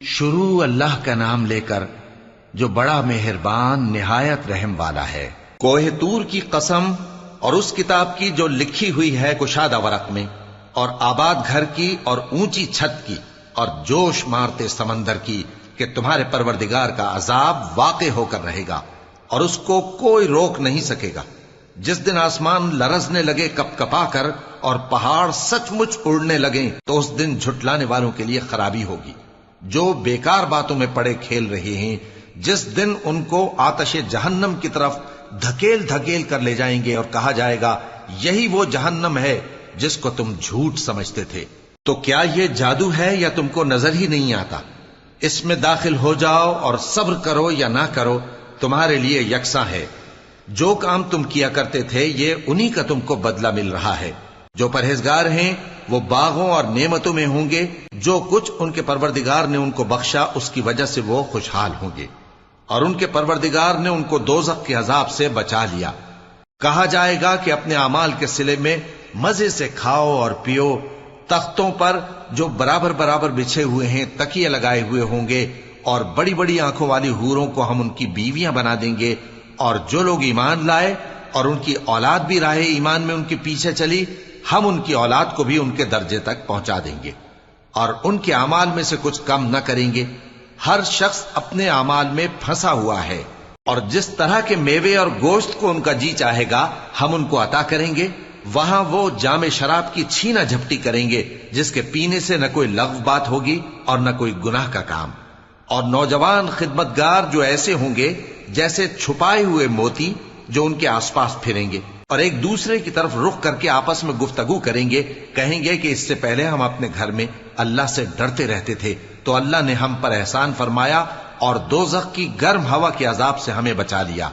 شروع اللہ کا نام لے کر جو بڑا مہربان نہایت رحم والا ہے۔ کوہ طور کی قسم اور اس کتاب کی جو لکھی ہوئی ہے کشادہ ورق میں، اور آباد گھر کی اور اونچی چھت کی، اور جوش مارتے سمندر کی کہ تمہارے پروردگار کا عذاب واقع ہو کر رہے گا اور اس کو کوئی روک نہیں سکے گا۔ جس دن آسمان لرزنے لگے کپ کپا کر اور پہاڑ سچ مچ اڑنے لگیں تو اس دن جھٹلانے والوں کے لیے خرابی ہوگی جو بیکار باتوں میں پڑے کھیل رہے ہیں۔ جس دن ان کو آتش جہنم کی طرف دھکیل دھکیل کر لے جائیں گے اور کہا جائے گا یہی وہ جہنم ہے جس کو تم جھوٹ سمجھتے تھے۔ تو کیا یہ جادو ہے یا تم کو نظر ہی نہیں آتا؟ اس میں داخل ہو جاؤ اور صبر کرو یا نہ کرو تمہارے لیے یکساں ہے۔ جو کام تم کیا کرتے تھے یہ انہی کا تم کو بدلہ مل رہا ہے۔ جو پرہیزگار ہیں وہ باغوں اور نعمتوں میں ہوں گے، جو کچھ ان کے پروردگار نے ان کو بخشا اس کی وجہ سے وہ خوشحال ہوں گے، اور ان کے پروردگار نے ان کو دوزخ کے عذاب سے بچا لیا۔ کہا جائے گا کہ اپنے اعمال کے صلے میں مزے سے کھاؤ اور پیو، تختوں پر جو برابر برابر بچھے ہوئے ہیں تکیے لگائے ہوئے ہوں گے، اور بڑی بڑی آنکھوں والی حوروں کو ہم ان کی بیویاں بنا دیں گے، اور جو لوگ ایمان لائے اور ان کی اولاد بھی راہ ایمان میں ان کے پیچھے چلی، ہم ان کی اولاد کو بھی ان کے درجے تک پہنچا دیں گے اور ان کے اعمال میں سے کچھ کم نہ کریں گے۔ ہر شخص اپنے اعمال میں پھنسا ہوا ہے، اور جس طرح کے میوے اور گوشت کو ان کا جی چاہے گا ہم ان کو عطا کریں گے۔ وہاں وہ جام شراب کی چھینا جھپٹی کریں گے جس کے پینے سے نہ کوئی لغو بات ہوگی اور نہ کوئی گناہ کا کام۔ اور نوجوان خدمتگار جو ایسے ہوں گے جیسے چھپائے ہوئے موتی جو ان کے آس پاس پھریں گے، اور ایک دوسرے کی طرف رخ کر کے آپس میں گفتگو کریں گے، کہیں گے کہ اس سے پہلے ہم اپنے گھر میں اللہ سے ڈرتے رہتے تھے تو اللہ نے ہم پر احسان فرمایا اور دوزخ کی گرم ہوا کے عذاب سے ہمیں بچا لیا۔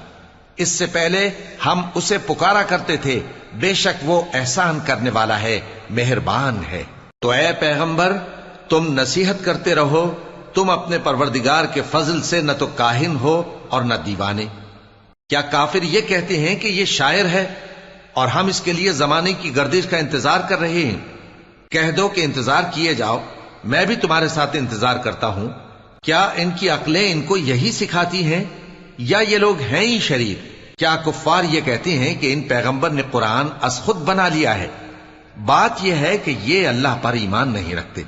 اس سے پہلے ہم اسے پکارا کرتے تھے، بے شک وہ احسان کرنے والا ہے، مہربان ہے۔ تو اے پیغمبر تم نصیحت کرتے رہو، تم اپنے پروردگار کے فضل سے نہ تو کاہن ہو اور نہ دیوانے۔ کیا کافر یہ کہتے ہیں کہ یہ شاعر ہے اور ہم اس کے لیے زمانے کی گردش کا انتظار کر رہے ہیں؟ کہہ دو کہ انتظار کیے جاؤ، میں بھی تمہارے ساتھ انتظار کرتا ہوں۔ کیا ان کی عقلیں ان کو یہی سکھاتی ہیں یا یہ لوگ ہیں ہی شریر؟ کیا کفار یہ کہتے ہیں کہ ان پیغمبر نے قرآن از خود بنا لیا ہے؟ بات یہ ہے کہ یہ اللہ پر ایمان نہیں رکھتے۔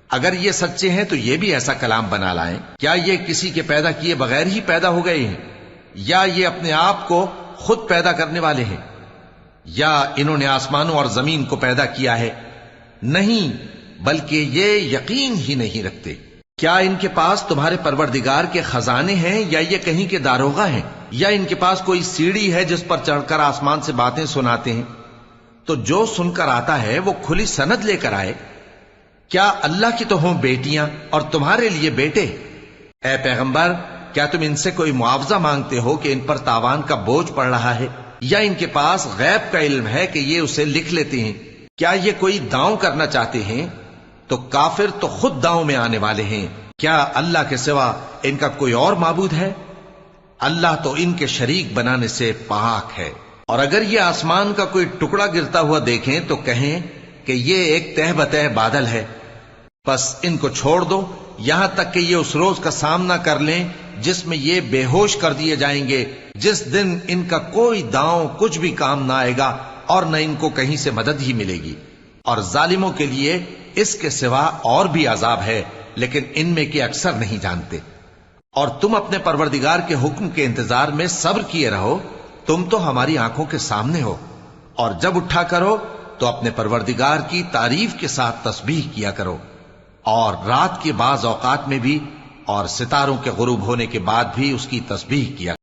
اگر یہ سچے ہیں تو یہ بھی ایسا کلام بنا لائیں۔ کیا یہ کسی کے پیدا کیے بغیر ہی پیدا ہو گئے ہیں، یا یہ اپنے آپ کو خود پیدا کرنے والے ہیں، یا انہوں نے آسمانوں اور زمین کو پیدا کیا ہے؟ نہیں، بلکہ یہ یقین ہی نہیں رکھتے۔ کیا ان کے پاس تمہارے پروردگار کے خزانے ہیں یا یہ کہیں کے داروغہ ہیں، یا ان کے پاس کوئی سیڑھی ہے جس پر چڑھ کر آسمان سے باتیں سناتے ہیں؟ تو جو سن کر آتا ہے وہ کھلی سند لے کر آئے۔ کیا اللہ کی تو ہوں بیٹیاں اور تمہارے لیے بیٹے؟ اے پیغمبر کیا تم ان سے کوئی معاوضہ مانگتے ہو کہ ان پر تاوان کا بوجھ پڑ رہا ہے، یا ان کے پاس غیب کا علم ہے کہ یہ اسے لکھ لیتے ہیں؟ کیا یہ کوئی داؤں کرنا چاہتے ہیں؟ تو کافر تو خود داؤں میں آنے والے ہیں۔ کیا اللہ کے سوا ان کا کوئی اور معبود ہے؟ اللہ تو ان کے شریک بنانے سے پاک ہے۔ اور اگر یہ آسمان کا کوئی ٹکڑا گرتا ہوا دیکھیں تو کہیں کہ یہ ایک تہ بتہ بادل ہے، بس ان کو چھوڑ دو یہاں تک کہ یہ اس روز کا سامنا کر لیں جس میں یہ بے ہوش کر دیے جائیں گے، جس دن ان کا کوئی داؤں کچھ بھی کام نہ آئے گا اور نہ ان کو کہیں سے مدد ہی ملے گی۔ اور ظالموں کے لیے اس کے سوا اور بھی عذاب ہے، لیکن ان میں کے اکثر نہیں جانتے۔ اور تم اپنے پروردگار کے حکم کے انتظار میں صبر کیے رہو، تم تو ہماری آنکھوں کے سامنے ہو۔ اور جب اٹھا کرو تو اپنے پروردگار کی تعریف کے ساتھ تسبیح کیا کرو، اور رات کے بعض اوقات میں بھی اور ستاروں کے غروب ہونے کے بعد بھی اس کی تسبیح کیا